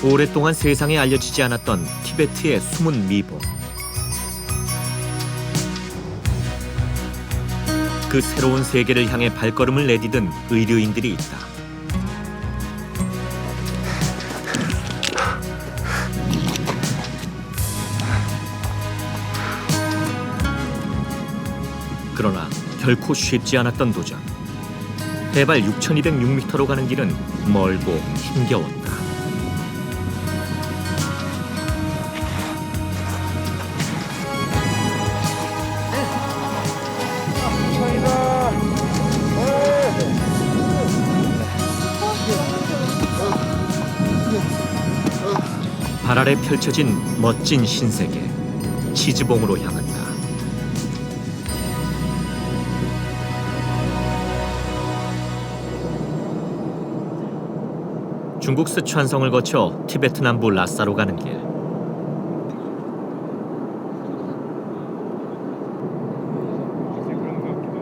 오랫동안 세상에 알려지지 않았던 티베트의 숨은 미보. 그 새로운 세계를 향해 발걸음을 내디딘 의료인들이 있다. 그러나 결코 쉽지 않았던 도전. 해발 6,206m로 가는 길은 멀고 힘겨웠다. 발 아래 펼쳐진 멋진 신세계, 치즈봉으로 향한다. 중국 스촨성을 거쳐 티베트 남부 라싸로 가는 길.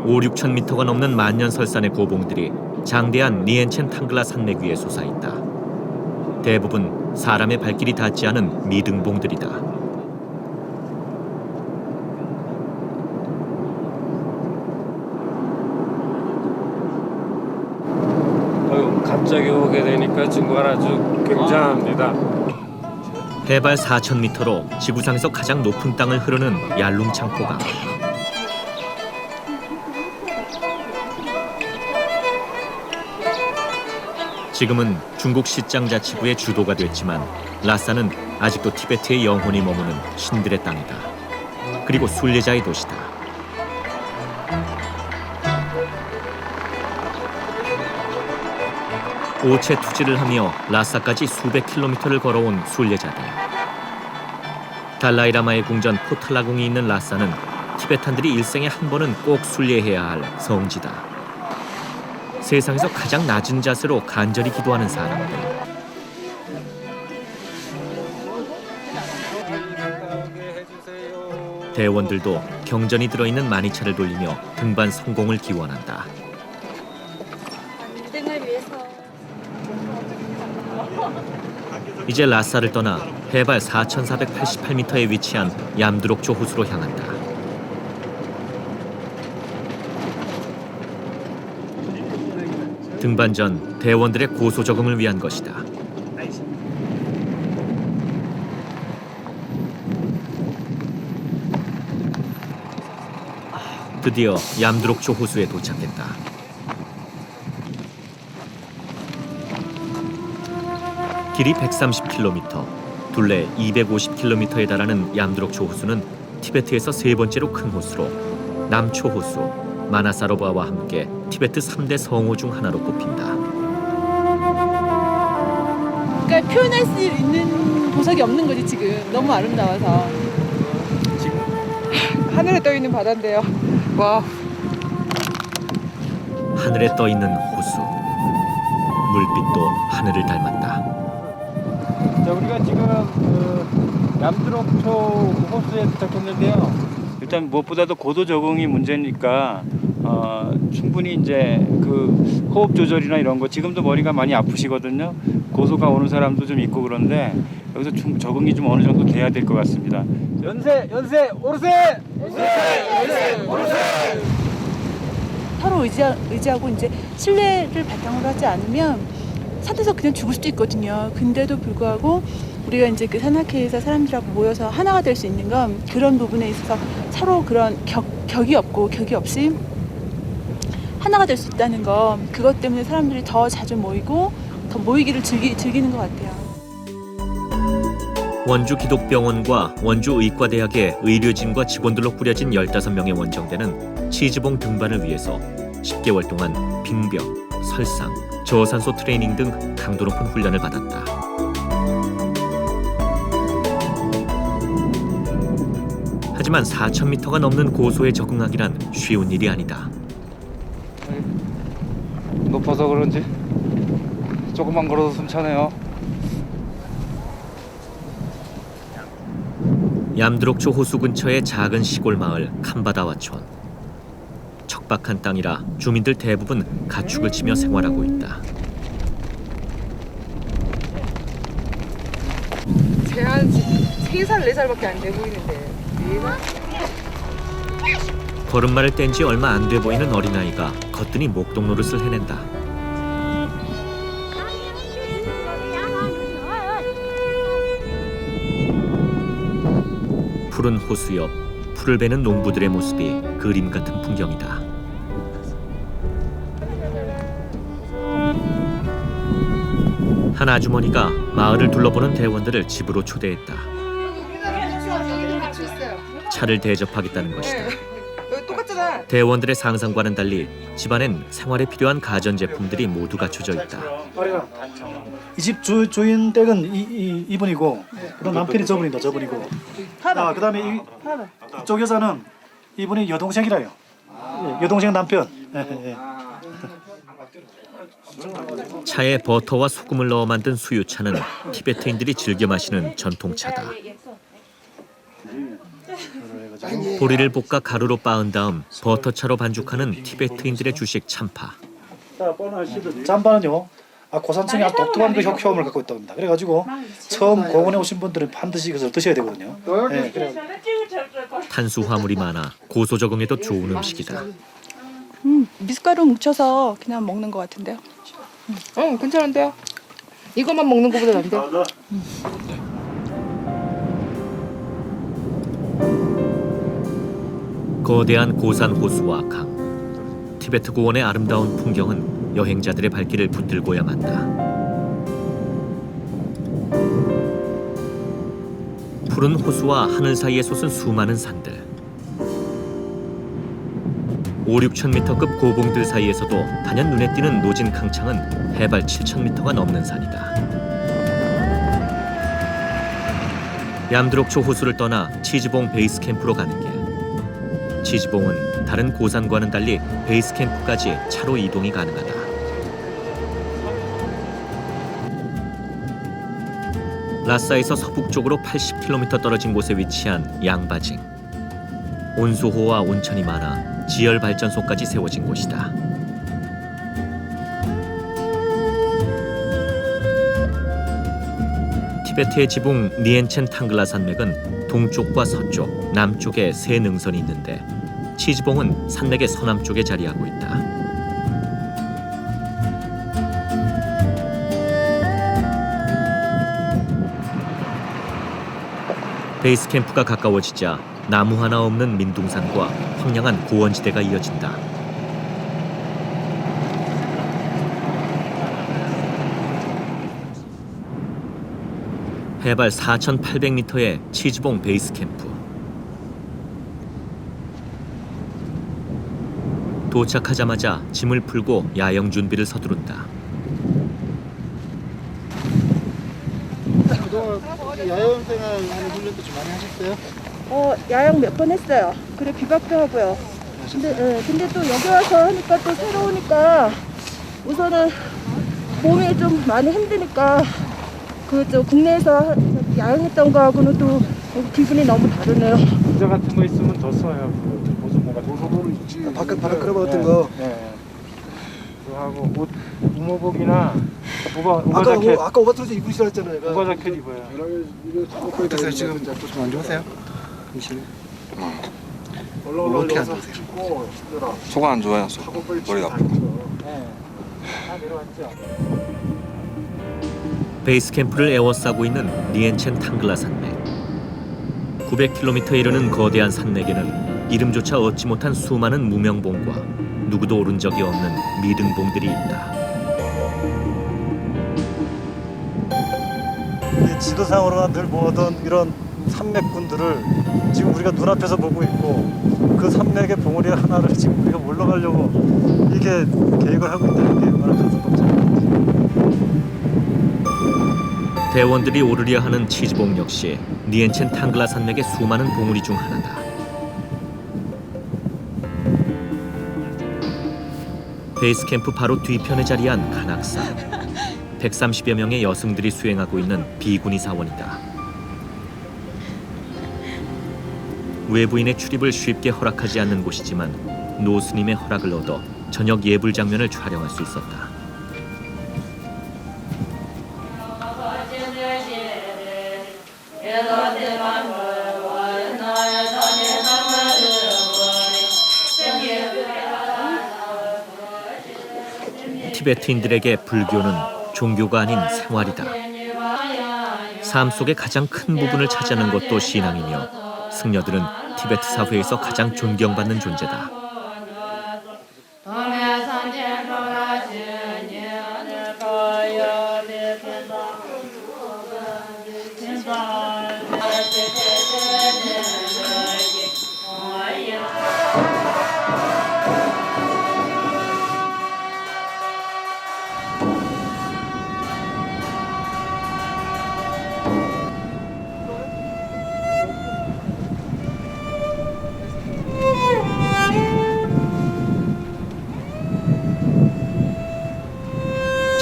(5, 6천 미터가 넘는 만년설산의 고봉들이 장대한 니엔첸 탕글라 산맥 위에 솟아있다. 대부분 사람의 발길이 닿지 않은 미등봉들이다. 갑자기 오게 되니까 정말 아주 굉장합니다. 해발 4,000m로 지구상에서 가장 높은 땅을 흐르는 얄룽창포강. 지금은 중국 시짱자치구의 주도가 됐지만 라싸는 아직도 티베트의 영혼이 머무는 신들의 땅이다. 그리고 순례자의 도시다. 오체 투지를 하며 라싸까지 수백 킬로미터를 걸어온 순례자들. 달라이라마의 궁전 포탈라궁이 있는 라싸는 티베탄들이 일생에 한 번은 꼭 순례해야 할 성지다. 세상에서 가장 낮은 자세로 간절히 기도하는 사람들. 대원들도 경전이 들어있는 마니차를 돌리며 등반 성공을 기원한다. 이제 라싸를 떠나 해발 4,488m에 위치한 얌드록조 호수로 향한다. 등반 전 대원들의 고소 적응을 위한 것이다. 드디어 얌드록조 호수에 도착했다. 길이 130km, 둘레 250km에 달하는 얌드록조 호수는 티베트에서 세 번째로 큰 호수로 남초 호수, 마나사로바와 함께 티베트 3대 성호 중 하나로 꼽힌다. 그러니까 표현할 수 있는 보석이 없는 거지 지금. 너무 아름다워서. 지금 하늘에 떠 있는 바다인데요. 와. 하늘에 떠 있는 호수. 물빛도 하늘을 닮았다. 자, 우리가 지금 얌드록초 호수에 도착했는데요. 일단 무엇보다도 고도 적응이 문제니까 충분히 이제 그 호흡 조절이나 이런 거 지금도 머리가 많이 아프시거든요. 고소가 오는 사람도 좀 있고 그런데 여기서 적응이 좀 어느 정도 돼야 될 것 같습니다. 연세 오르세 서로 의지하고 이제 신뢰를 바탕으로 하지 않으면 산에서 그냥 죽을 수도 있거든요. 근데도 불구하고 우리가 이제 그 산악회에서 사람들하고 모여서 하나가 될 수 있는 건 그런 부분에 있어서 서로 그런 격이 없고 격이 없이 하나가 될 수 있다는 거, 그것 때문에 사람들이 더 자주 모이고 더 모이기를 즐기는 것 같아요. 원주 기독병원과 원주 의과대학의 의료진과 직원들로 꾸려진 15명의 원정대는 치즈봉 등반을 위해서 10개월 동안 빙벽, 설상, 저산소 트레이닝 등 강도 높은 훈련을 받았다. 하지만 4,000m가 넘는 고소에 적응하기란 쉬운 일이 아니다. 높아서 그런지 조금만 걸어도 숨차네요. 얌드록초 호수 근처의 작은 시골 마을 캄바다와촌. 척박한 땅이라 주민들 대부분 가축을 치며 생활하고 있다. 한 3살, 4살밖에 안 돼 보이는데. 얘가 걸음마를 뗀 지 얼마 안 돼 보이는 어린아이가 거뜬히 목동 노릇을 해낸다. 푸른 호수 옆 풀을 베는 농부들의 모습이 그림 같은 풍경이다. 한 아주머니가 마을을 둘러보는 대원들을 집으로 초대했다. 차를 대접하겠다는 것이다. 여기 똑같잖아. 대원들의 상상과는 달리 집안엔 생활에 필요한 가전제품들이 모두 갖춰져 있다. 이 집 주인 댁은 이분이고, 그다음 남편이 저분이고, 그다음에 이쪽 여자는 이분이 여동생이라요. 예, 여동생 남편. 예. 차에 버터와 소금을 넣어 만든 수유차는 티베트인들이 즐겨 마시는 전통차다. 보리를 볶아 가루로 빻은 다음 버터차로 반죽하는 티베트인들의 주식 참파. 잠바는요, 고산층이 아주 독특한 그 효험을 갖고 있다고 합니다. 그래가지고 처음 공원에 오신 분들은 반드시 이것을 드셔야 되거든요. 예, 그래. 탄수화물이 많아 고소 적응에도 좋은 음식이다. 미숫가루 뭉쳐서 그냥 먹는 것 같은데요. 괜찮은데요? 이것만 먹는 것보다 난데. 거대한 고산 호수와 강, 티베트 고원의 아름다운 풍경은 여행자들의 발길을 붙들고야 만다. 푸른 호수와 하늘 사이에 솟은 수많은 산들. 5-6,000m급 고봉들 사이에서도 단연 눈에 띄는 노진 강창은 해발 7,000m가 넘는 산이다. 얌드록초 호수를 떠나 치즈봉 베이스 캠프로 가는 길. 치즈봉은 다른 고산과는 달리 베이스 캠프까지 차로 이동이 가능하다. 라싸에서 서북쪽으로 80km 떨어진 곳에 위치한 양바징. 온소호와 온천이 많아 지열 발전소까지 세워진 곳이다. 티베트의 지붕 니엔첸 탕글라 산맥은 동쪽과 서쪽, 남쪽에 세 능선이 있는데 치즈봉은 산맥의 서남쪽에 자리하고 있다. 베이스 캠프가 가까워지자 나무 하나 없는 민둥산과 황량한 고원지대가 이어진다. 해발 4,800m의 치즈봉 베이스 캠프. 도착하자마자 짐을 풀고 야영 준비를 서두른다. 야영 생활하는 훈련도 좀 많이 하셨어요? 야영 몇 번 했어요. 그래 비박도 하고요. 근데 또 여기 와서 하니까 또 새로우니까 우선은 몸이 좀 많이 힘드니까 저 국내에서 야영했던 거하고는 또 기분이 너무 다르네요. 문제 같은 거 있으면 더 써요. 보조모 같은 거. 보조모는 있지. 바깥 바람크레바 같은 거. 네. 그거 하고 옷 우모복이나 우버 아까 자켓. 아까 오버트로즈 입으시라 했잖아요. 우버 자켓 입어요. 어떠세요 지금? 좀 안 좋으세요? 어떻게 안 좋으세요? 속은 안 좋아요. 머리 아프고. 다 내려왔죠. 베이스 캠프를 에워싸고 있는 니엔첸 탕글라 산맥. 900km에 이르는 거대한 산맥에는 이름조차 얻지 못한 수많은 무명봉과 누구도 오른 적이 없는 미등봉들이 있다. 지도상으로나 늘 보던 이런 산맥군들을 지금 우리가 눈앞에서 보고 있고, 그 산맥의 봉우리 하나를 지금 우리가 올라가려고 이게 계획을 하고 있다는 게 얼마나 가슴 벅찬 대원들이 오르려 하는 치즈봉 역시 니엔첸 탕글라 산맥의 수많은 봉우리 중 하나다. 베이스 캠프 바로 뒤편에 자리한 간악산. 130여 명의 여성들이 수행하고 있는 비구니 사원이다. 외부인의 출입을 쉽게 허락하지 않는 곳이지만 노스님의 허락을 얻어 저녁 예불 장면을 촬영할 수 있었다. 티베트인들에게 불교는 종교가 아닌 생활이다. 삶 속의 가장 큰 부분을 차지하는 것도 신앙이며 승려들은 티베트 사회에서 가장 존경받는 존재다.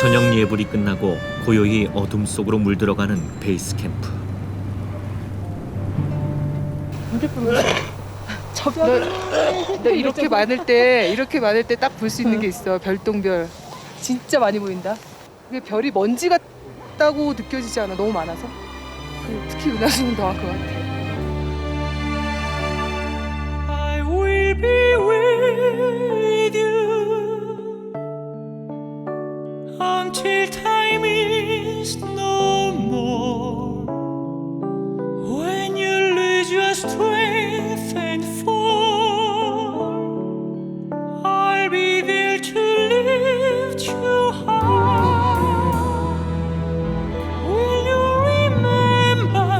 저녁 예불이 끝나고 고요히 어둠 속으로 물들어가는 베이스 캠프. 너 이렇게 많을 때 딱 볼 수 있는 게 있어. 별똥별. 진짜 많이 보인다. 이게 별이 먼지 같다고 느껴지지 않아? 너무 많아서. 특히 은하수는 더할 것 같아. I will be with you until time is no more. When you lose your strength and fall, I'll be there to lift you high. Will you remember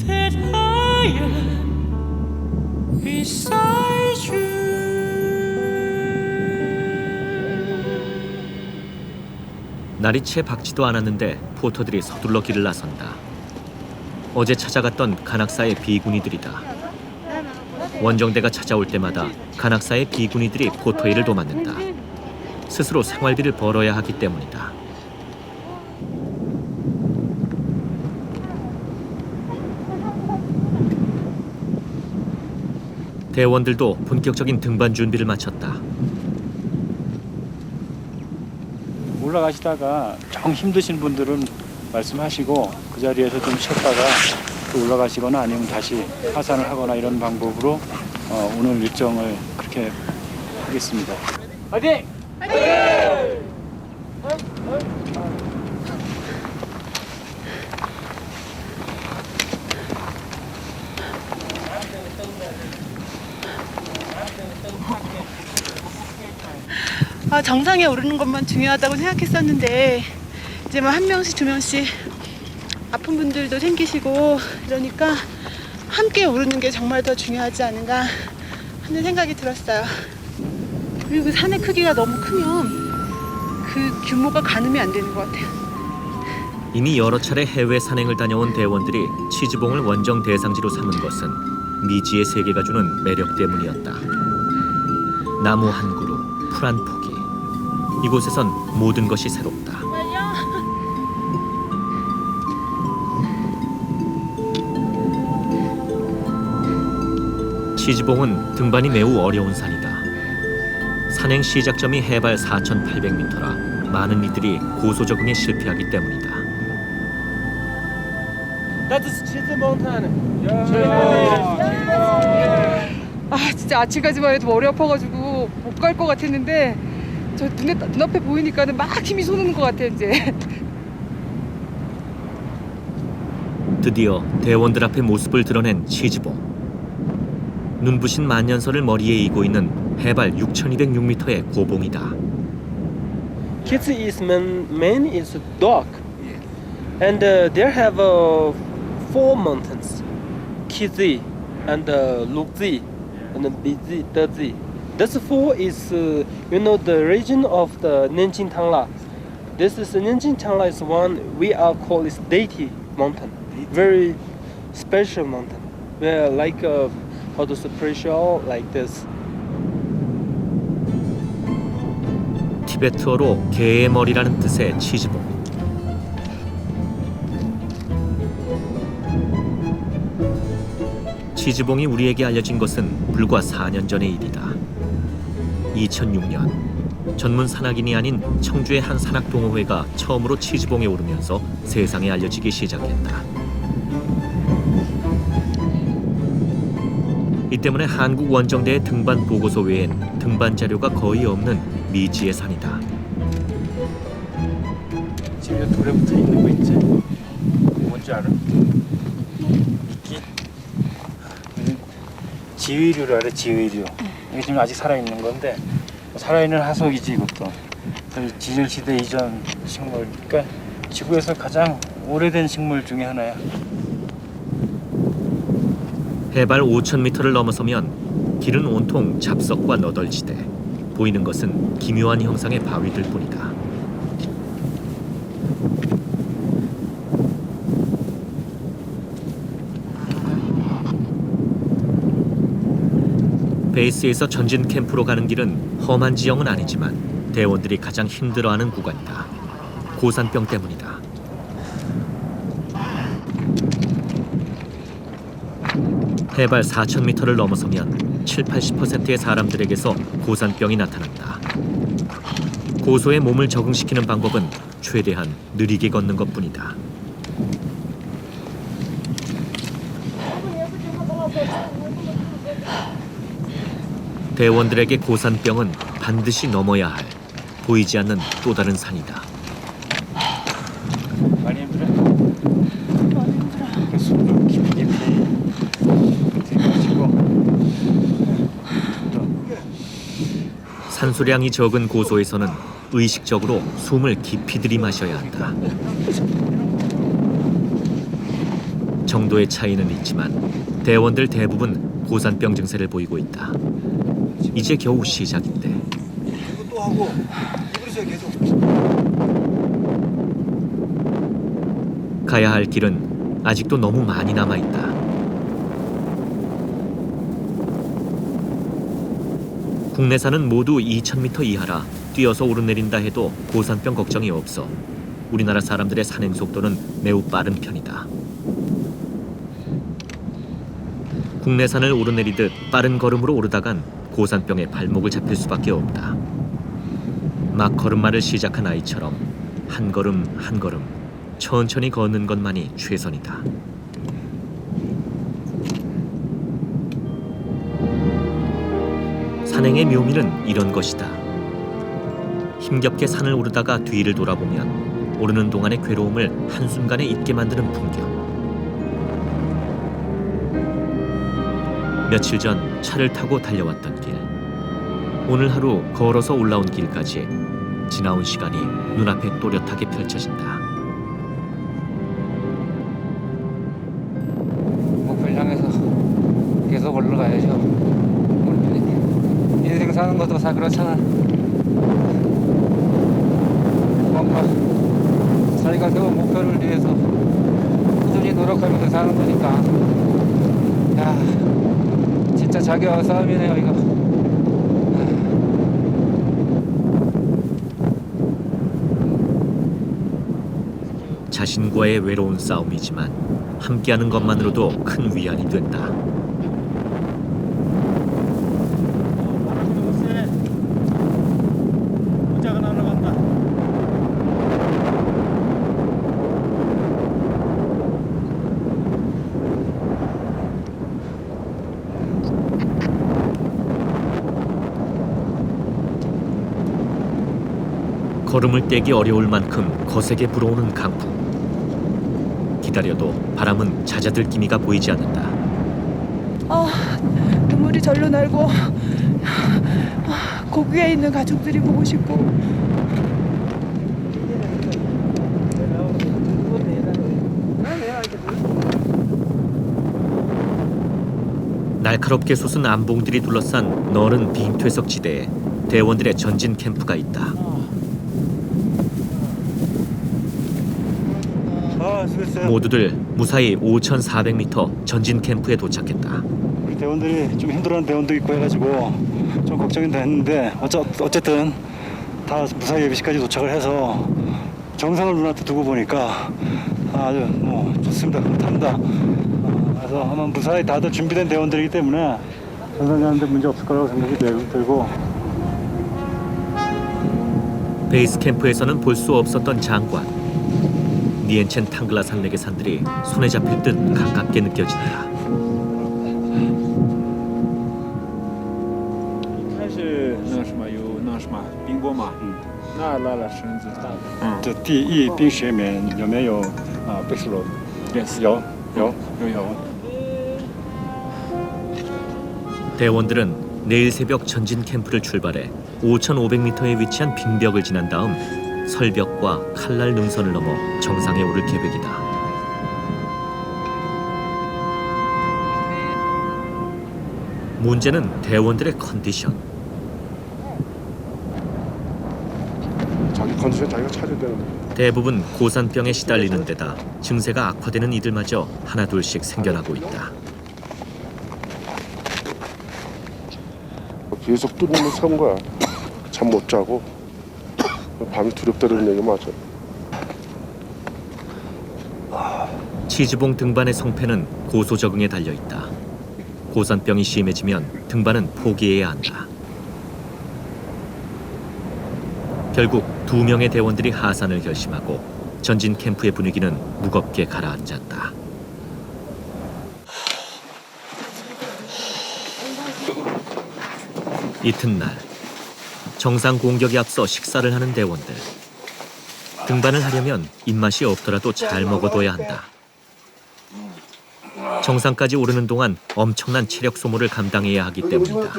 that I am beside you? 날이 채 밝지도 않았는데 포터들이 서둘러 길을 나선다. 어제 찾아갔던 간악사의 비구니들이다. 원정대가 찾아올 때마다 간악사의 비구니들이 포터일을 도맡는다. 스스로 생활비를 벌어야 하기 때문이다. 대원들도 본격적인 등반 준비를 마쳤다. 올라가시다가 정 힘드신 분들은 말씀하시고 그 자리에서 좀 쉬었다가 또 올라가시거나 아니면 다시 하산을 하거나 이런 방법으로 오늘 일정을 그렇게 하겠습니다. 화이팅! 정상에 오르는 것만 중요하다고 생각했었는데 이제 뭐 한 명씩 두 명씩 아픈 분들도 생기시고 이러니까 함께 오르는 게 정말 더 중요하지 않은가 하는 생각이 들었어요. 그리고 산의 크기가 너무 크면 그 규모가 가늠이 안 되는 것 같아요. 이미 여러 차례 해외 산행을 다녀온 대원들이 치즈봉을 원정 대상지로 삼은 것은 미지의 세계가 주는 매력 때문이었다. 나무 한 그루, 풀 한 포기. 이곳에선 모든 것이 새롭다. 치즈봉은 등반이 매우 어려운 산이다. 산행 시작점이 해발 4,800m라 많은 이들이 고소 적응에 실패하기 때문이다. 진짜 아침까지만 해도 머리 아파가지고 못 갈 것 같았는데 저 눈앞에 보이니까는 막 힘이 솟는 것 같아 이제. 드디어 대원들 앞에 모습을 드러낸 치즈봉. 눈부신 만년설을 머리에 이고 있는 해발 6,206m의 고봉이다. Kizi is main is dog, and there have 4 mountains, Kizi and Lukzi and Bizi, Dazi. This 4 is the region of the Nenjing Tangla. This is Nenjing Tangla is one we are called is deity mountain, very special mountain. Where like how to special like this. 티베트어로 개의 머리라는 뜻의 치즈봉. 치즈봉이 우리에게 알려진 것은 불과 4년 전의 일이다. 2006년 전문 산악인이 아닌 청주의 한 산악동호회가 처음으로 치즈봉에 오르면서 세상에 알려지기 시작했다. 이 때문에 한국 원정대의 등반 보고서 외엔 등반 자료가 거의 없는 미지의 산이다. 지금 이 돌에 붙어 있는 거 있지? 뭔지 알아? 미끼? 지의류를 알아? 지의류. 이게 지금 아직 살아있는 건데 살아있는 하석이지 이것도. 지질시대 이전 식물. 그러니까 지구에서 가장 오래된 식물 중에 하나야. 해발 5,000m를 넘어서면 길은 온통 잡석과 너덜지대. 보이는 것은 기묘한 형상의 바위들 뿐이다. 베이스에서 전진 캠프로 가는 길은 험한 지형은 아니지만 대원들이 가장 힘들어하는 구간이다. 고산병 때문이다. 해발 4,000m를 넘어서면 70-80%의 사람들에게서 고산병이 나타난다. 고소에 몸을 적응시키는 방법은 최대한 느리게 걷는 것뿐이다. 대원들에게 고산병은 반드시 넘어야 할 보이지 않는 또 다른 산이다. 많이 힘들어? 많이 힘들어. 숨도 깊이 들이마시고. 산소량이 적은 고소에서는 의식적으로 숨을 깊이 들이마셔야 한다. 정도의 차이는 있지만 대원들 대부분 고산병 증세를 보이고 있다. 이제 겨우 시작인데. 이거 또 하고 이거 계속. 가야 할 길은 아직도 너무 많이 남아 있다. 국내산은 모두 2,000m 이하라 뛰어서 오르내린다 해도 고산병 걱정이 없어 우리나라 사람들의 산행 속도는 매우 빠른 편이다. 국내산을 오르내리듯 빠른 걸음으로 오르다간 고산병에 발목을 잡힐 수밖에 없다. 막 걸음마를 시작한 아이처럼 한 걸음 한 걸음 천천히 걷는 것만이 최선이다. 산행의 묘미는 이런 것이다. 힘겹게 산을 오르다가 뒤를 돌아보면 오르는 동안의 괴로움을 한순간에 잊게 만드는 풍경. 며칠 전 차를 타고 달려왔던 길. 오늘 하루 걸어서 올라온 길까지 지나온 시간이 눈앞에 또렷하게 펼쳐진다. 목표를 향해서 계속 올라가야죠. 인생 사는 것도 다 그렇잖아. 뭔가 자기가 세운 목표를 위해서 꾸준히 노력하면서 사는 거니까. 야, 진짜 자기와 싸움이네요 이거. 자신과의 외로운 싸움이지만 함께하는 것만으로도 큰 위안이 된다. 모자가 날아간다. 걸음을 떼기 어려울 만큼 거세게 불어오는 강풍. 기다려도 바람은 잦아들 기미가 보이지 않는다. 눈물이 절로 날고 거기에 있는 가족들이 보고 싶고. 날카롭게 솟은 암봉들이 둘러싼 넓은 빈퇴석 지대에 대원들의 전진 캠프가 있다. 수고했어요. 모두들 무사히 5,400m 전진 캠프에 도착했다. 우리 대원들이 좀 힘들어하는 대원도 있고 해가지고 좀 걱정이 됐는데 어쨌든 다 무사히 예비시까지 도착을 해서 정상을 눈앞에 두고 보니까 아주 좋습니다. 그렇답니다. 그래서 아마 무사히 다들 준비된 대원들이기 때문에 정상 가는데 문제 없을 거라고 생각이 들고. 베이스 캠프에서는 볼 수 없었던 장관. 니엔첸 탕글라 산맥의 산들이 손에 잡힐 듯 가깝게 느껴진다. 过吗？那绳子大的。这第一冰雪面有没有贝斯罗？Yes，有。 대원들은 내일 새벽 전진 캠프를 출발해 5,500m에 위치한 빙벽을 지난 다음 설벽과 칼날 능선을 넘어 정상에 오를 계획이다. 문제는 대원들의 컨디션. 자기 컨디션 자기가 찾아야 되는데. 대부분 고산병에 시달리는 데다 증세가 악화되는 이들마저 하나둘씩 생겨나고 있다. 계속 뚫리면 산 거야. 잠 못 자고 밤이 두렵다는 얘기 맞아. 치즈봉 등반의 성패는 고소 적응에 달려 있다. 고산병이 심해지면 등반은 포기해야 한다. 결국 2명의 대원들이 하산을 결심하고 전진 캠프의 분위기는 무겁게 가라앉았다. 이튿날 정상 공격에 앞서 식사를 하는 대원들. 등반을 하려면 입맛이 없더라도 잘 먹어둬야 한다. 정상까지 오르는 동안 엄청난 체력 소모를 감당해야 하기 때문이다.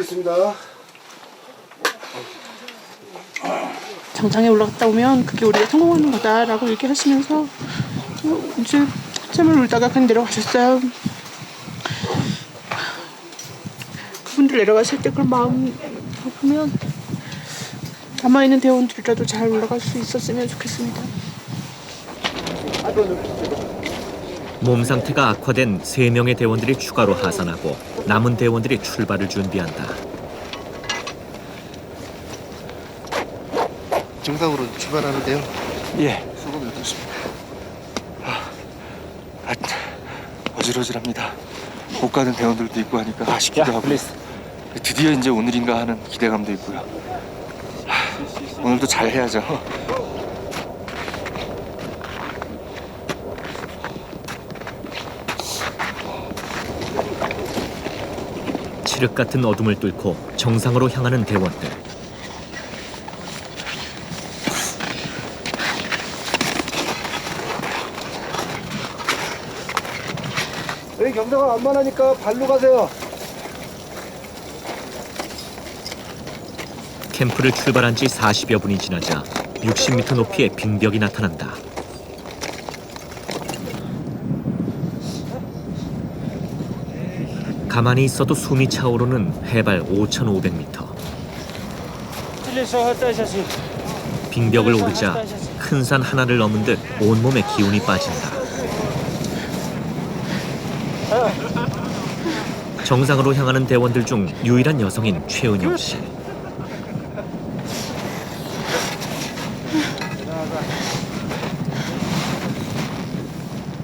정상에 올라갔다 오면 그게 우리가 성공하는 거다라고 얘기하시면서 이제 한참을 울다가 그냥 내려가셨어요. 그분들 내려가실 때 그 마음 보면 남아있는 대원들이라도 잘 올라갈 수 있었으면 좋겠습니다. 몸 상태가 악화된 3명의 대원들이 추가로 하산하고 남은 대원들이 출발을 준비한다. 정상으로 출발하는데요. 예. 소감이 어떻습니까? 어지러질합니다. 못 가는 대원들도 있고 하니까 아쉽기도 하고 드디어 이제 오늘인가 하는 기대감도 있고요. 오늘도 잘 해야죠. 칠흑 같은 어둠을 뚫고 정상으로 향하는 대원들. 여기 경사가 완만하니까 발로 가세요. 캠프를 출발한 지 40여 분이 지나자 60m 높이의 빙벽이 나타난다. 가만히 있어도 숨이 차오르는 해발 5,500m. 빙벽을 오르자 큰 산 하나를 넘은 듯 온몸에 기운이 빠진다. 정상으로 향하는 대원들 중 유일한 여성인 최은영 씨.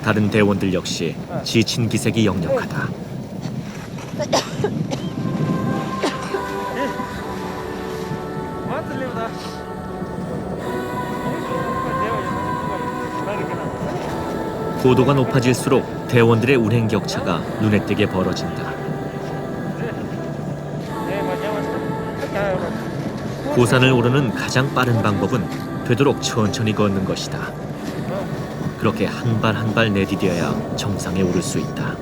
다른 대원들 역시 지친 기색이 역력하다. 고도가 높아질수록 대원들의 운행 격차가 눈에 띄게 벌어진다. 고산을 오르는 가장 빠른 방법은 되도록 천천히 걷는 것이다. 그렇게 한 발 한 발 내디뎌야 정상에 오를 수 있다.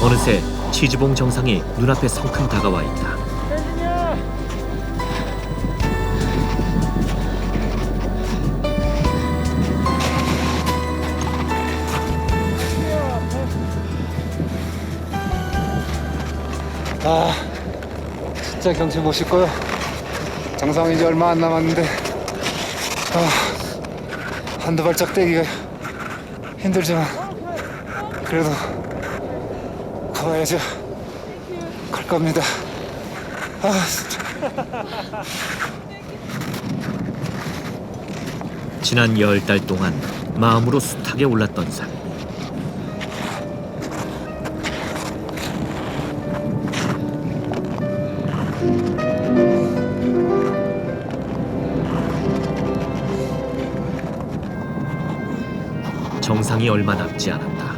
어느새 치즈봉 정상이 눈앞에 성큼 다가와 있다. 진짜 경치 멋있고요. 정상 이제 얼마 안 남았는데 한두 발짝 떼기가 힘들지만 그래도 가봐야죠. 갈 겁니다. 지난 10달 동안 마음으로 숱하게 올랐던 산. 정상이 얼마 남지 않았다.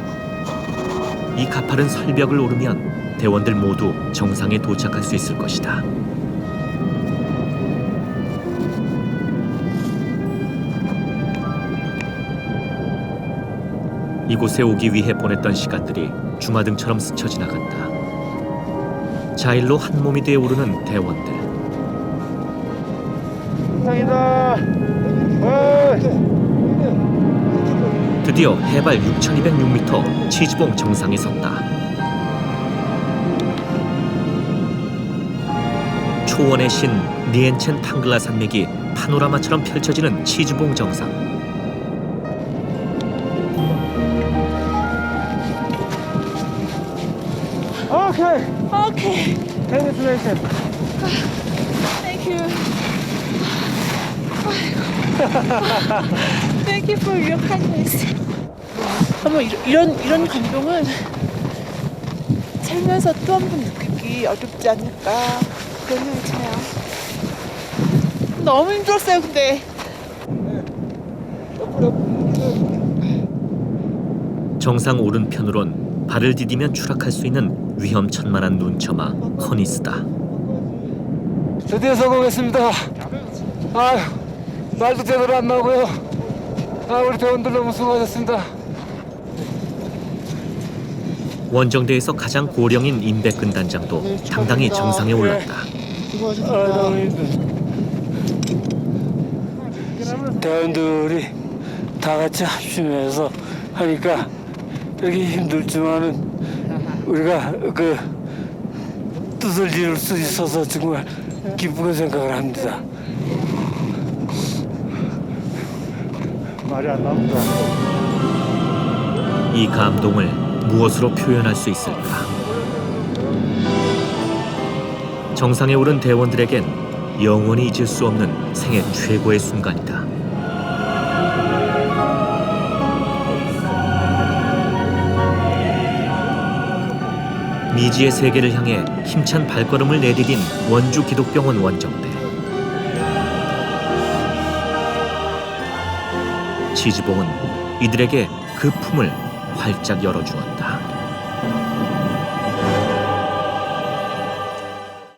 이 가파른 설벽을 오르면 대원들 모두 정상에 도착할 수 있을 것이다. 이곳에 오기 위해 보냈던 시간들이 주마등처럼 스쳐 지나간다. 자일로 한 몸이 되어 오르는 대원들. 드디어 해발 6,206m 치즈봉 정상에 섰다. 초원의 신 니엔첸 탕글라 산맥이 파노라마처럼 펼쳐지는 치즈봉 정상. Okay. Congratulations. Thank you. Thank you for your kindness. 아마 이런 감동은 살면서 또 한 번 느끼기 어렵지 않을까 그런 생각이 드네요. 너무 힘들었어요, 근데. 정상 오른편으론 발을 디디면 추락할 수 있는 위험천만한 눈처마 허니스다. 드디어 성공했습니다. 아유, 말도 제대로 안 나오고요. 우리 대원들 너무 수고하셨습니다. 원정대에서 가장 고령인 임백근 단장도 당당히 정상에 올랐다. 대원들이 다 같이 합심해서 하니까 되게 힘들지만은 우리가 그 뜻을 이룰 수 있어서 정말 기쁘게 생각을 합니다. 말이 안 나온다. 이 감동을 무엇으로 표현할 수 있을까? 정상에 오른 대원들에겐 영원히 잊을 수 없는 생애 최고의 순간이다. 미지의 세계를 향해 힘찬 발걸음을 내디딘 원주 기독병원 원정대. 치즈봉은 이들에게 그 품을 활짝 열어주었다.